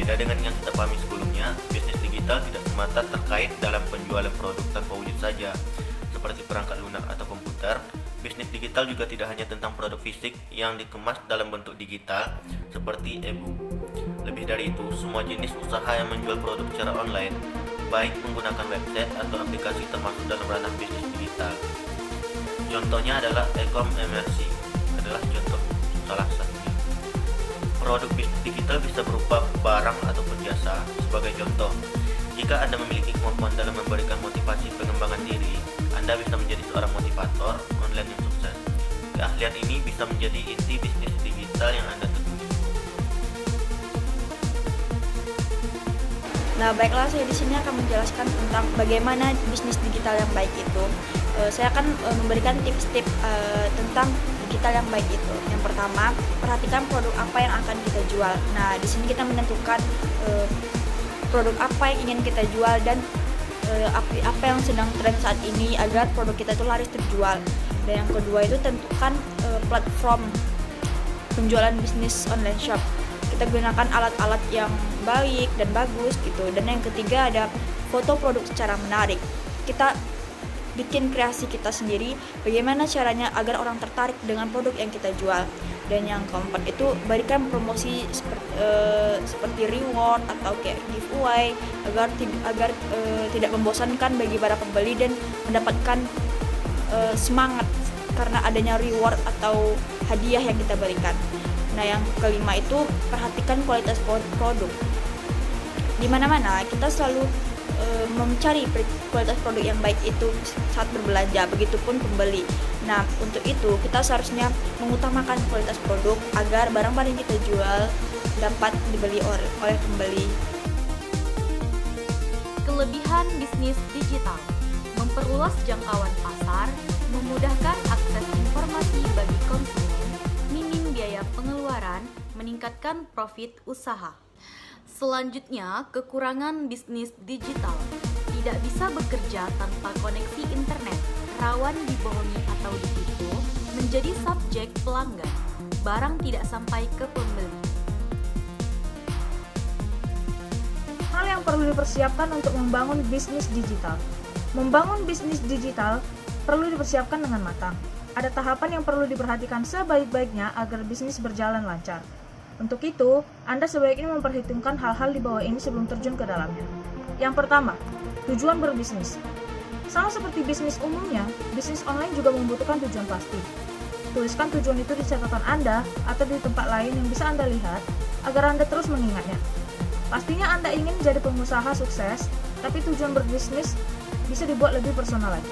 Berbeda dengan yang kita pahami sebelumnya, bisnis digital tidak semata terkait dalam penjualan produk tanpa wujud saja, seperti perangkat lunak atau komputer. Bisnis digital juga tidak hanya tentang produk fisik yang dikemas dalam bentuk digital, seperti e-book. Lebih dari itu, semua jenis usaha yang menjual produk secara online, baik menggunakan website atau aplikasi, termasuk dalam ranah bisnis digital. Contohnya adalah e-commerce adalah contoh salah satunya. Produk bisnis digital bisa berupa barang ataupun jasa. Sebagai contoh, jika Anda memiliki kemampuan dalam memberikan motivasi pengembangan diri, Anda bisa menjadi seorang motivator online yang sukses. Keahlian ini bisa menjadi inti bisnis digital yang Anda tekuni. Nah, baiklah, saya di sini akan menjelaskan tentang bagaimana bisnis digital yang baik itu. Saya akan memberikan tips-tips tentang digital yang baik itu. Yang pertama, perhatikan produk apa yang akan kita jual. Nah, di sini kita menentukan produk apa yang ingin kita jual dan apa yang sedang tren saat ini agar produk kita itu laris terjual. Dan yang kedua itu tentukan platform penjualan bisnis online shop. Kita gunakan alat-alat yang baik dan bagus gitu. Dan yang ketiga ada foto produk secara menarik. Kita bikin kreasi kita sendiri, bagaimana caranya agar orang tertarik dengan produk yang kita jual. Dan yang keempat itu berikan promosi seperti reward atau kayak giveaway agar tidak membosankan bagi para pembeli dan mendapatkan semangat karena adanya reward atau hadiah yang kita berikan. Nah, yang kelima itu perhatikan kualitas produk. Di mana-mana kita selalu mencari kualitas produk yang baik itu saat berbelanja, begitupun pembeli. Nah, untuk itu kita seharusnya mengutamakan kualitas produk agar barang-barang yang kita jual dapat dibeli oleh pembeli. Kelebihan bisnis digital: memperluas jangkauan pasar, memudahkan akses informasi bagi konsumen, minim biaya pengeluaran, meningkatkan profit usaha. Selanjutnya, kekurangan bisnis digital: tidak bisa bekerja tanpa koneksi internet, rawan dibohongi atau ditipu, menjadi subjek pelanggan, barang tidak sampai ke pembeli. Hal yang perlu dipersiapkan untuk membangun bisnis digital. Membangun bisnis digital perlu dipersiapkan dengan matang. Ada tahapan yang perlu diperhatikan sebaik-baiknya agar bisnis berjalan lancar. Untuk itu, Anda sebaiknya memperhitungkan hal-hal di bawah ini sebelum terjun ke dalamnya. Yang pertama, tujuan berbisnis. Sama seperti bisnis umumnya, bisnis online juga membutuhkan tujuan pasti. Tuliskan tujuan itu di catatan Anda atau di tempat lain yang bisa Anda lihat agar Anda terus mengingatnya. Pastinya Anda ingin menjadi pengusaha sukses, tapi tujuan berbisnis bisa dibuat lebih personal lagi.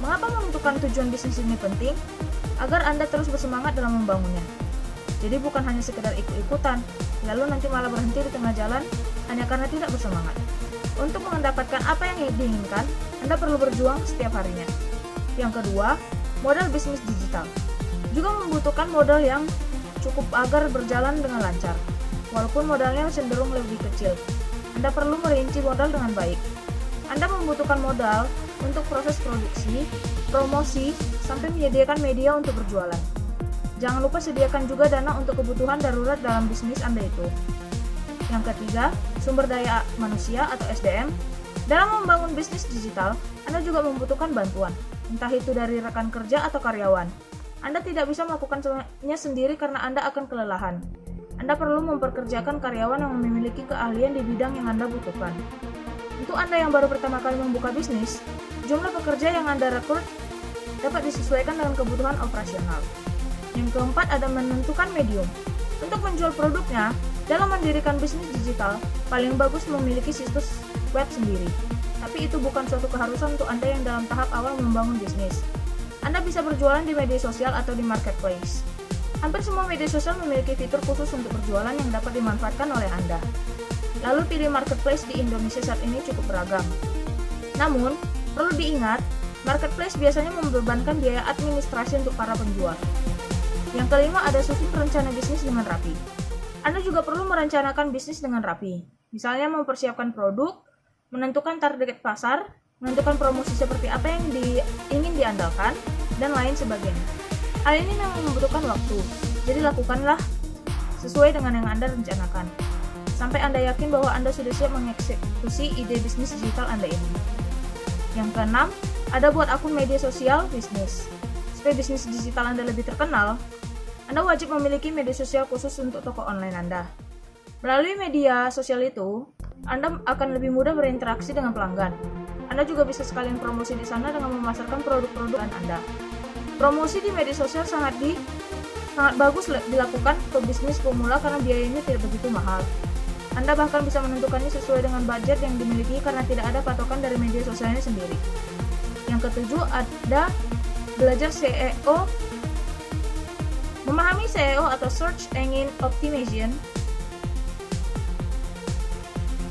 Mengapa menentukan tujuan bisnis ini penting? Agar Anda terus bersemangat dalam membangunnya. Jadi bukan hanya sekedar ikut-ikutan, lalu nanti malah berhenti di tengah jalan hanya karena tidak bersemangat. Untuk mendapatkan apa yang diinginkan, Anda perlu berjuang setiap harinya. Yang kedua, modal bisnis digital. Juga membutuhkan modal yang cukup agar berjalan dengan lancar. Walaupun modalnya cenderung lebih kecil, Anda perlu merinci modal dengan baik. Anda membutuhkan modal untuk proses produksi, promosi, sampai menyediakan media untuk berjualan. Jangan lupa sediakan juga dana untuk kebutuhan darurat dalam bisnis Anda itu. Yang ketiga, sumber daya manusia atau SDM. Dalam membangun bisnis digital, Anda juga membutuhkan bantuan, entah itu dari rekan kerja atau karyawan. Anda tidak bisa melakukan semuanya sendiri karena Anda akan kelelahan. Anda perlu memperkerjakan karyawan yang memiliki keahlian di bidang yang Anda butuhkan. Untuk Anda yang baru pertama kali membuka bisnis, jumlah pekerja yang Anda rekrut dapat disesuaikan dengan kebutuhan operasional. Yang keempat ada menentukan medium. Untuk menjual produknya, dalam mendirikan bisnis digital, paling bagus memiliki situs web sendiri. Tapi itu bukan suatu keharusan untuk Anda yang dalam tahap awal membangun bisnis. Anda bisa berjualan di media sosial atau di marketplace. Hampir semua media sosial memiliki fitur khusus untuk berjualan yang dapat dimanfaatkan oleh Anda. Lalu pilih marketplace di Indonesia saat ini cukup beragam. Namun, perlu diingat, marketplace biasanya membebankan biaya administrasi untuk para penjual. Yang kelima ada susun rencana bisnis dengan rapi. Anda juga perlu merencanakan bisnis dengan rapi. Misalnya mempersiapkan produk, menentukan target pasar, menentukan promosi seperti apa yang ingin diandalkan, dan lain sebagainya. Hal ini memang membutuhkan waktu, jadi lakukanlah sesuai dengan yang Anda rencanakan. sampai Anda yakin bahwa Anda sudah siap mengeksekusi ide bisnis digital Anda ini. Yang keenam, ada buat akun media sosial bisnis. Supaya bisnis digital Anda lebih terkenal, Anda wajib memiliki media sosial khusus untuk toko online Anda. Melalui media sosial itu, Anda akan lebih mudah berinteraksi dengan pelanggan. Anda juga bisa sekalian promosi di sana dengan memasarkan produk-produk Anda. Promosi di media sosial sangat bagus dilakukan untuk bisnis pemula karena biayanya tidak begitu mahal. Anda bahkan bisa menentukannya sesuai dengan budget yang dimiliki karena tidak ada patokan dari media sosialnya sendiri. Yang ketujuh, ada belajar SEO. Memahami SEO atau Search Engine Optimization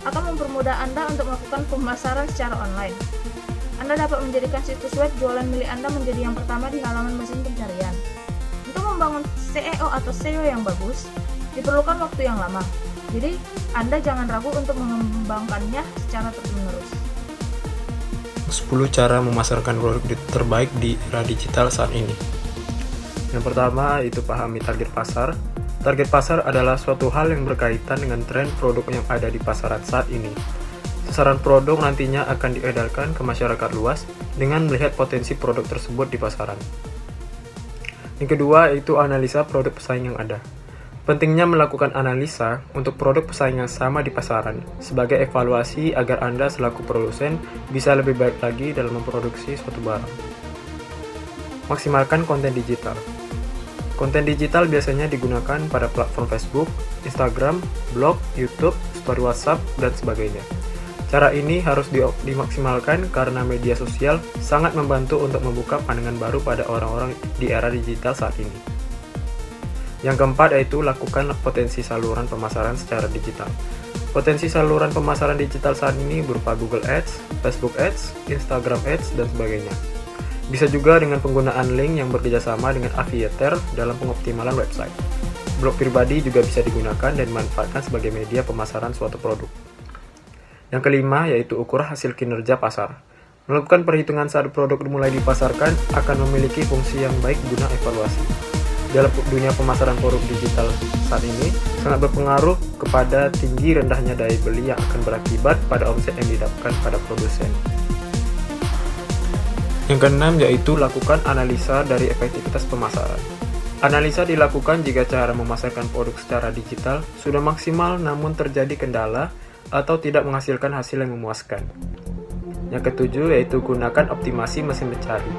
akan mempermudah Anda untuk melakukan pemasaran secara online. Anda dapat menjadikan situs web jualan milik Anda menjadi yang pertama di halaman mesin pencarian. Untuk membangun SEO atau SEO yang bagus, diperlukan waktu yang lama. Jadi, Anda jangan ragu untuk mengembangkannya secara terus-menerus. 10 cara memasarkan produk terbaik di era digital saat ini. Yang pertama, itu pahami target pasar. Target pasar adalah suatu hal yang berkaitan dengan tren produk yang ada di pasaran saat ini. Sasaran produk nantinya akan diedarkan ke masyarakat luas dengan melihat potensi produk tersebut di pasaran. Yang kedua, yaitu analisa produk pesaing yang ada. Pentingnya melakukan analisa untuk produk pesaing yang sama di pasaran sebagai evaluasi agar Anda selaku produsen bisa lebih baik lagi dalam memproduksi suatu barang. Maksimalkan konten digital. Konten digital biasanya digunakan pada platform Facebook, Instagram, blog, YouTube, story WhatsApp, dan sebagainya. Cara ini harus dimaksimalkan karena media sosial sangat membantu untuk membuka pandangan baru pada orang-orang di era digital saat ini. Yang keempat yaitu lakukan potensi saluran pemasaran secara digital. Potensi saluran pemasaran digital saat ini berupa Google Ads, Facebook Ads, Instagram Ads, dan sebagainya. Bisa juga dengan penggunaan link yang bekerjasama dengan affiliator dalam pengoptimalan website. Blog pribadi juga bisa digunakan dan dimanfaatkan sebagai media pemasaran suatu produk. Yang kelima yaitu ukur hasil kinerja pasar. Melakukan perhitungan saat produk mulai dipasarkan akan memiliki fungsi yang baik guna evaluasi. Dalam dunia pemasaran produk digital saat ini sangat berpengaruh kepada tinggi rendahnya daya beli yang akan berakibat pada omset yang didapatkan pada produsen. Yang keenam yaitu lakukan analisa dari efektivitas pemasaran. Analisa dilakukan jika cara memasarkan produk secara digital sudah maksimal namun terjadi kendala atau tidak menghasilkan hasil yang memuaskan. Yang ketujuh yaitu gunakan optimasi mesin pencari.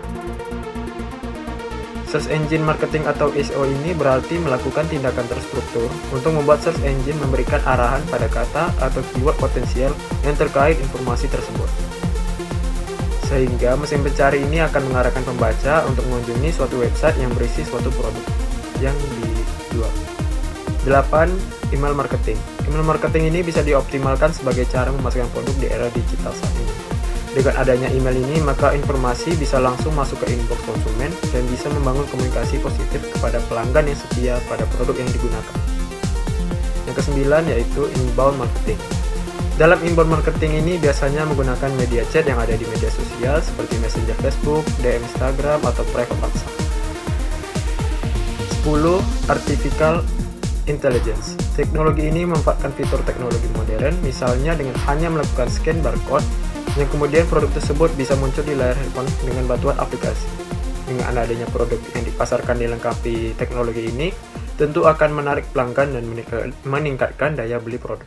Search Engine Marketing atau SEO ini berarti melakukan tindakan terstruktur untuk membuat search engine memberikan arahan pada kata atau keyword potensial yang terkait informasi tersebut. Sehingga mesin pencari ini akan mengarahkan pembaca untuk mengunjungi suatu website yang berisi suatu produk yang dijual. 8. Email marketing. Email marketing ini bisa dioptimalkan sebagai cara memasarkan produk di era digital saat ini. Dengan adanya email ini, maka informasi bisa langsung masuk ke inbox konsumen dan bisa membangun komunikasi positif kepada pelanggan yang setia pada produk yang digunakan. Yang kesembilan yaitu inbound marketing. Dalam inbound marketing ini biasanya menggunakan media chat yang ada di media sosial seperti Messenger Facebook, DM Instagram, atau private WhatsApp. 10. Artificial Intelligence. Teknologi ini memanfaatkan fitur teknologi modern, misalnya dengan hanya melakukan scan barcode, yang kemudian produk tersebut bisa muncul di layar handphone dengan bantuan aplikasi. Dengan adanya produk yang dipasarkan dilengkapi teknologi ini, tentu akan menarik pelanggan dan meningkatkan daya beli produk.